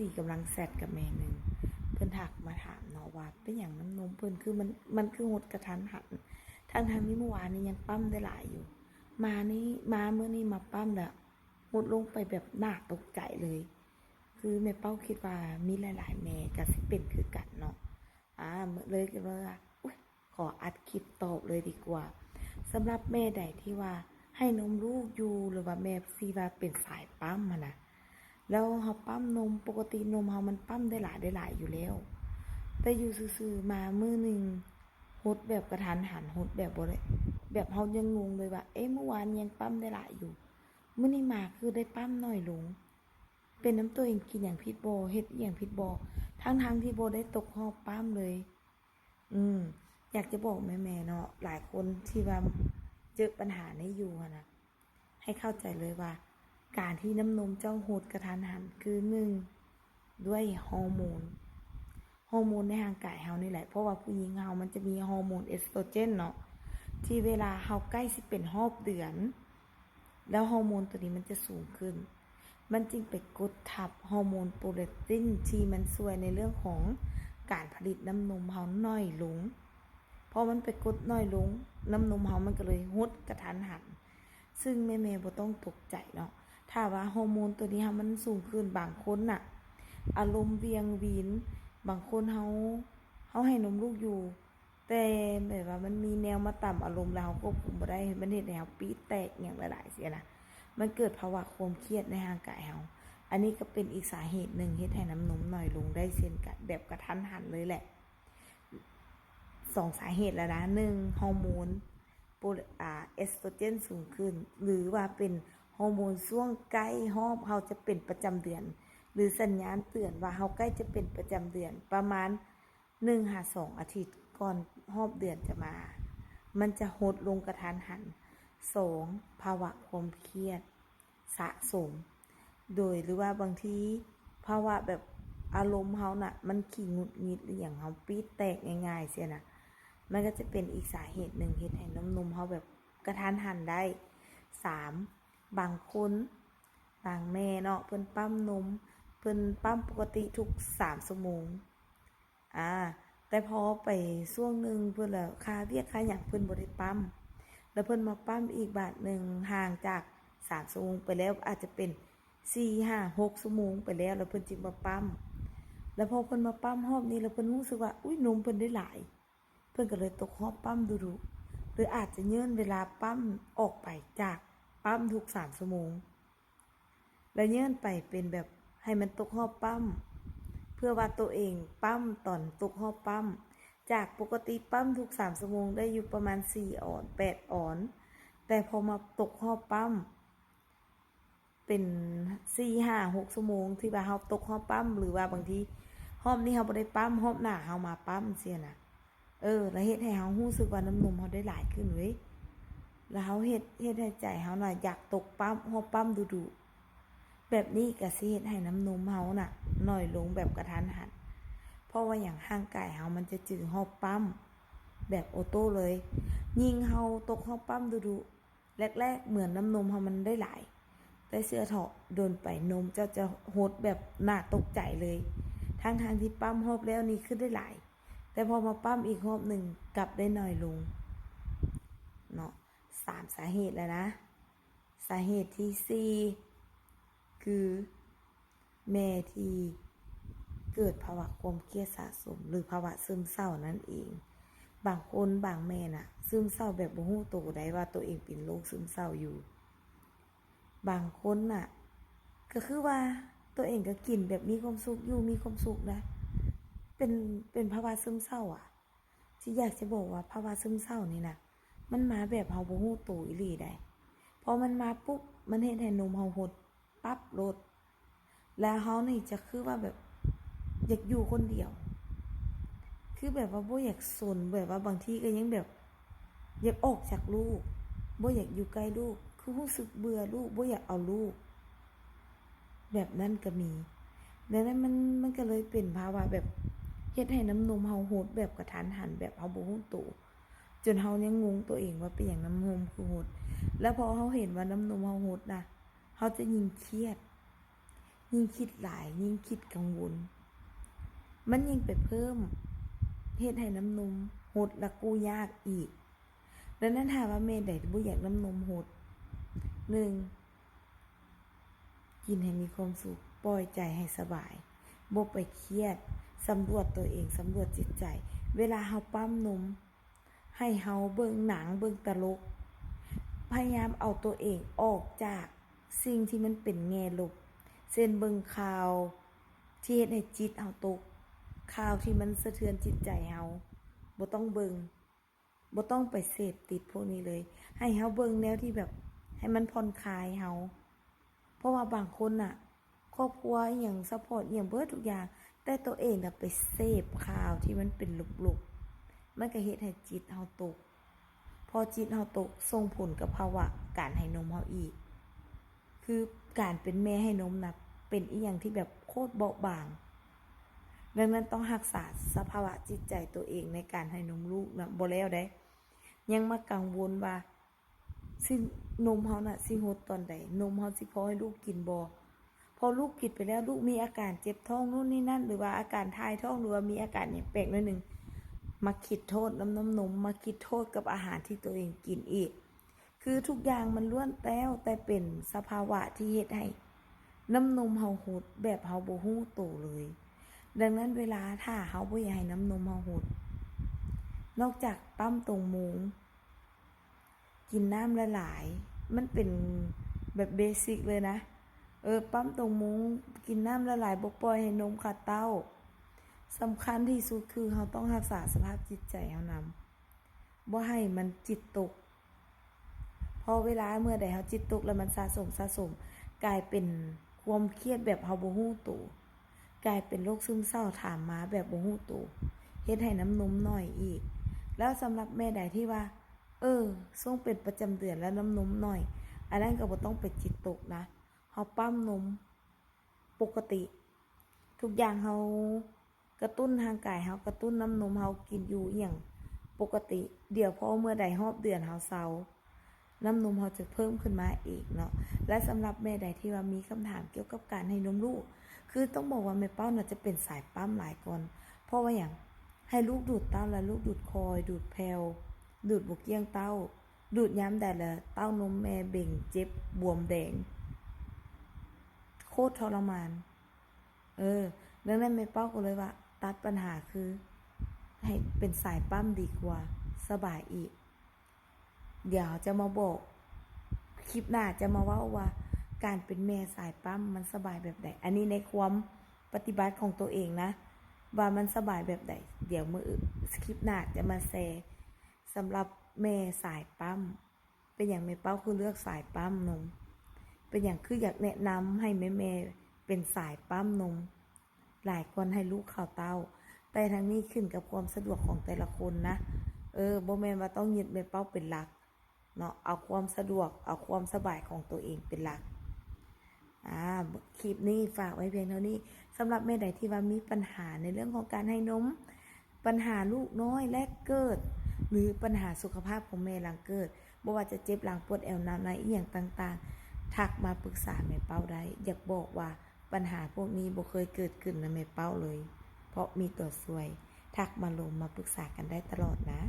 ตีกำลังแซดกับแม่หนึ่งเพิ่นถักมาถามเนาะว่าเป็นอย่างน้ำนมเพิ่นคือมันคือหดกระทันหันทางนี้เมื่อวานนี้ยังปั้มได้หลายอยู่มาเมื่อนี้มาปั้มแล้วหดลงไปแบบน่าตกใจเลยคือแม่เป้าคิดว่ามีหลายๆแม่ก็สิเป็นคือกันเนาะเลยก็ว่าอุ๊ยขออัดคลิปตอบเลยดีกว่าสำหรับแม่ใดที่ว่าให้นมลูกอยู่หรือว่าแม่ซีว่าเป็นสายปั้มนะแล้วเขาปั้มนมปกตินมเขามันปั้มได้หลายอยู่แล้วแต่อยู่ซื่อๆมามื้อหนึ่งหดแบบกระทันหันหดแบบบ่ได้แบบเขายังงงเลยว่าเมื่อวานยังปั้มได้หลายอยู่มื้อนี้มาคือได้ปั้มน้อยลงเป็นน้ำตัวเองกินอย่างพิษบ่เฮ็ดอย่างพิษบ่ทั้งที่บ่ได้ตกหอบปั้มเลยอยากจะบอกแม่ๆเนาะหลายคนที่ว่าเจอปัญหานี้อยู่นะให้เข้าใจเลยว่าการที่น้ำนมเจ้าหดกระทันหันคือด้วยฮอร์โมนในร่างกายเฮานี่แหละเพราะว่าผู้หญิงเฮามันจะมีฮอร์โมนเอสโตรเจนเนาะที่เวลาเฮาใกล้สิเป็นรอบเดือนแล้วฮอร์โมนตัวนี้มันจะสูงขึ้นมันจึงไปกดทับฮอร์โมนโปรเลสตินที่มันช่วยในเรื่องของการผลิตน้ำนมเฮาน้อยลงพอมันไปกดน้อยลงน้ำนมเฮามันก็เลยหดกระทันหันซึ่งแม่ๆบ่ต้องตกใจเนาะถ้าว่าฮอร์โมนตัวนี้มันสูงขึ้นบางคนน่ะอารมณ์เวียงวีนบางคนเฮาให้นมลูกอยู่แต่แบบว่ามันมีแนวมาต่ำอารมณ์แล้วเฮาควบคุมบ่ได้มันเฮ็ดให้เฮาปี๊ดแตกอย่างหลายๆเสียนะมันเกิดภาวะความเครียดในร่างกายเฮาอันนี้ก็เป็นอีกสาเหตุหนึ่งเฮ็ดให้น้ำนมน้อยลงได้เช่นกันแบบกระทันหันเลยแหละ2สาเหตุแล้วนะ1ฮอร์โมนเอสโตรเจนสูงขึ้นหรือว่าเป็นฮอร์โมนช่วงใกล้ฮอบเฮาจะเป็นประจำเดือนหรือสัญญาณเตือนว่าเฮาใกล้จะเป็นประจำเดือนประมาณ1-2 อาทิตย์ก่อนฮอบเดือนจะมามันจะหดลงกระทันหัน2ภาวะความเครียดสะสมโดยหรือว่าบางทีภาวะแบบอารมณ์เฮาน่ะมันขี้หงุดหงิดหรืออย่างเฮาปี๊ดแตกง่ายๆเสียนะมันก็จะเป็นอีกสาเหตุหนึ่งเฮ็ดให้น้ำนมเฮาแบบกระทันหันได้3บางคนบางแม่เนาะเพิ่นปั๊มนมเพิ่นปั๊มปกติทุก3ชั่วโมงแต่พอไปช่วงนึงเพิ่นแล้วค่าเวียกค่าหยังเพิ่นบ่ได้ปั๊มแล้วเพิ่นมาปั๊มอีกบาทนึงห่างจาก3ชั่วโมงไปแล้วอาจจะเป็น4-5-6ชั่วโมงไปแล้วเพิ่นจึงมาปั๊มแล้วพอเพิ่นมาปั๊มรอบนี้แล้วเพิ่นรู้สึกว่าอุ๊ยนมเพิ่นได้หลายเพิ่นก็เลยตกรอบปั๊มดูๆหรืออาจจะยื่นเวลาปั๊มออกไปจากปั๊มทุก3ชั่วโมงแล้วยื่นไปเป็นแบบให้มันตกรอบปั๊มเพื่อว่าตัวเองปั๊มตอนตกรอบปั๊มจากปกติปั๊มทุก3ชั่วโมงได้อยู่ประมาณ4ออน8ออนแต่พอมาตกรอบปั๊มเป็น4-5-6ชั่วโมงที่ว่าเฮาตกรอบปั๊มหรือว่าบางทีรอบนี้เฮาบ่ได้ปั๊มรอบหน้าเฮามาปั๊มเสียน่ะแล้วเฮ็ดให้เฮารู้สึกว่าน้ำนมเฮาได้หลายขึ้นเว้ยแล้วเฮาเฮ็ดให้ใจเฮาน่ะอยากตกปั๊มฮอบปั๊มดุๆแบบนี้ก็สิเฮ็ดให้น้ำนมเฮาน่ะน้อยลงแบบกระทันหันเพราะว่าอย่างร่างกายเฮามันจะจื้อฮอบปั๊มแบบออโต้เลยยิ่งเฮาตกฮอบปั๊มดุๆแรกๆเหมือนน้ำนมเฮามันได้หลายแต่เสื้อเถาะโดนไปนมจะหดแบบน่าตกใจเลยทั้งที่ปั๊มฮอบแล้วนี่คือได้หลายแต่พอมาปั๊มอีกรอบหนึ่งกลับได้น้อยลงเนาะ3สาเหตุแล้วนะสาเหตุที่4คือแม่ที่เกิดภาวะความเครียดสะสมหรือภาวะซึมเศร้านั่นเองบางคนบางแม่น่ะซึมเศร้าแบบบ่ฮู้ตัวได้ว่าตัวเองเป็นโรคซึมเศร้าอยู่บางคนน่ะก็คือว่าตัวเองก็กินแบบมีความสุขอยู่มีความสุขนะเป็นภาวะซึมเศร้าที่อยากจะบอกว่าภาวะซึมเศร้านี่นะมันมาแบบเฮาบ่ฮู้ตัวอีหลีได้พอมันมาปุ๊บมันเฮ็ดให้นมเฮาหดปั๊บลดแล้วเฮานี่จะคือว่าแบบอยากอยู่คนเดียวคือแบบว่าบ่อยากสนแบบว่าบางทีก็ยังแบบอยากออกจากลูกบ่อยากอยู่ใกล้ลูกคือรู้สึกเบื่อลูกบ่อยากเอาลูกแบบนั้นก็มีดังนั้นมันก็เลยเป็นภาวะแบบเฮ็ดให้น้ำนมเฮาหดแบบกระทันหันแบบเฮาบ่รู้ตัวจนเฮายังงงตัวเองว่าเป็นหยังน้ำนมคือหดแล้วพอเฮาเห็นว่าน้ำนมเฮาหดนะเฮาจะยิ่งเครียด ยิ่งคิดหลายยิ่งคิดกังวลมันยิ่งไปเพิ่มเฮ็ดให้น้ำนมหดและกู้ยากอีกดังนั้นถ้าว่าแม่ใดบ่อยากน้ำนมหด 1. กินให้มีความสุขปล่อยใจให้สบายบ่ไปเครียดสำรวจตัวเองสำรวจจิตใจเวลาเฮาปั๊มนมให้เฮาเบิ่งหนังเบิ่งตลกพยายามเอาตัวเองออกจากสิ่งที่มันเป็นแง่ลบเช่นเบิ่งข่าวที่เฮ็ดให้จิตเฮาตกข่าวที่มันสะเทือนจิตใจเฮาบ่ต้องเบิ่งบ่ต้องไปเสพติดพวกนี้เลยให้เฮาเบิ่งแนวที่แบบให้มันผ่อนคลายเฮาเพราะว่าบางคนน่ะครอบครัวอหยังซัพพอร์ตอหยังเบิดทุกอย่างแต่ตัวเองน่ะไปเสพข่าวที่มันเป็นลบๆมันก็เฮ็ดให้จิตเฮาตกพอจิตเฮาตกส่งผลกับภาวะการให้นมเฮาอีกคือการเป็นแม่ให้นมน่ะเป็นอีหยังที่แบบโคตรเบาบางดังนั้นต้องรักษาสภาวะจิตใจตัวเองในการให้นมลูกนะบ่แล้วได้ยังมากังวลว่าสินมเฮาน่ะสิหดตอนใดนมเฮาสิพอให้ลูกกินบ่พอลูกกินไปแล้วลูกมีอาการเจ็บท้องนู่นนี่นั่นหรือว่าอาการถ่ายท้องหรือว่ามีอาการหยังแปลกหน่อยนึงมาคิดโทษน้ำนมมาคิดโทษกับอาหารที่ตัวเองกินอีกคือทุกอย่างมันล้วนแต่เป็นสภาวะที่เฮ็ดให้น้ำนมเฮาหดแบบเฮาบ่ฮู้ตัวเลยดังนั้นเวลาถ้าเฮาบ่อยากให้น้ำนมเฮาหดนอกจากปั๊มตรงมุงกินน้ำหลายๆมันเป็นแบบเบสิกเลยนะปั๊มตรงมุงกินน้ำหลายๆบ่ปล่อยให้นมขาดเต้าสำคัญที่สุดคือเฮาต้องรักษาสภาพจิตใจเฮานำบ่ให้มันจิตตกพอเวลาเมื่อใดเฮาจิตตกแล้วมันสะสมกลายเป็นความเครียดแบบเฮาบ่ฮู้ตัวกลายเป็นโรคซึมเศร้าถามมาแบบบ่ฮู้ตัวเฮ็ดให้น้ำนมน้อยอีกแล้วสำหรับแม่ใดที่ว่าช่วงเป็นประจำเดือนแล้วน้ำนมน้อยอันนั้นก็บ่ต้องไปจิตตกนะเฮาปั๊มนมปกติทุกอย่างเฮากระตุ้นทางกายเฮากระตุ้นน้ำนมเฮากินอยู่อย่างปกติเดี๋ยวพอเมื่อใดรอบเดือนเฮาเซาน้ำนมเฮาจะเพิ่มขึ้นมาอีกเนาะและสำหรับแม่ใดที่ว่ามีคำถามเกี่ยวกับการให้นมลูกคือต้องบอกว่าแม่เป้าน่ะจะเป็นสายปั๊มหลายก่อนเพราะว่าอย่างให้ลูกดูดเต้าแล้วลูกดูดคอยดูดแพลวดูดบุกเกี้ยงเต้าดูดย้ำแต่ละเต้านมแม่เบ่งเจ็บบวมแดงโคตรทรมานดังนั้นแม่เป้าก็เลยว่าตัดปัญหาคือให้เป็นสายปั๊มดีกว่าสบายอีกเดี๋ยวจะมาบอกคลิปหน้าจะมาว่าการเป็นแม่สายปั๊มมันสบายแบบไหนอันนี้ในความปฏิบัติของตัวเองนะว่ามันสบายแบบไหนเดี๋ยวมื้อคลิปหน้าจะมาแชร์สำหรับแม่สายปั๊มเป็นอย่างแม่เป้าคือเลือกสายปั๊มนมเป็นอย่างคืออยากแนะนำให้แม่เป็นสายปั๊มนมหลายคนให้ลูกเข้าเต้าแต่ทั้งนี้ขึ้นกับความสะดวกของแต่ละคนนะบ่แม่นว่าต้องยึดแม่เป้าเป็นหลักเนาะเอาความสะดวกเอาความสบายของตัวเองเป็นหลักคลิปนี้ฝากไว้เพียงเท่านี้สำหรับแม่ใดที่ว่ามีปัญหาในเรื่องของการให้นมปัญหาลูกน้อยแรกเกิดหรือปัญหาสุขภาพของแม่หลังเกิดบ่ว่าจะเจ็บหลังปวดแอวน้ำในอีหยังต่างๆทักมาปรึกษาแม่เป้าได้อยากบอกว่าปัญหาพวกนี้บ่เคยเกิดขึ้นนะแม่เป้าเลยเพราะมีตัวช่วยทักมาลงมาปรึกษากันได้ตลอดนะ